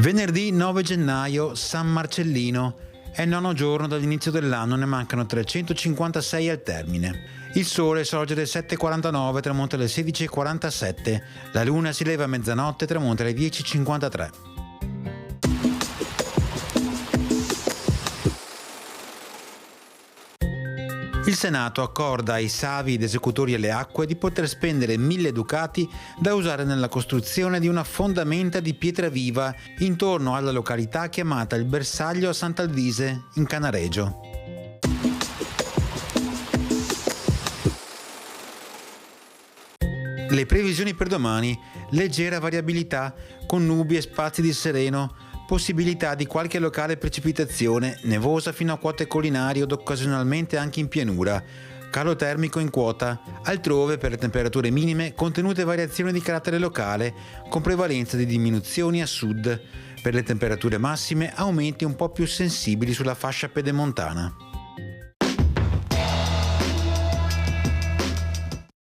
Venerdì 9 gennaio, San Marcellino. È il nono giorno dall'inizio dell'anno, ne mancano 356 al termine. Il sole sorge alle 7:49, tramonta alle 16:47. La luna si leva a mezzanotte, tramonta alle 10:53. Il Senato accorda ai savi ed esecutori alle acque di poter spendere 1.000 ducati da usare nella costruzione di una fondamenta di pietra viva intorno alla località chiamata il Bersaglio a Sant'Alvise, in Cannaregio. Le previsioni per domani: leggera variabilità, con nubi e spazi di sereno, possibilità di qualche locale precipitazione, nevosa fino a quote collinari ed occasionalmente anche in pianura, calo termico in quota, altrove per le temperature minime contenute variazioni di carattere locale, con prevalenza di diminuzioni a sud, per le temperature massime aumenti un po' più sensibili sulla fascia pedemontana.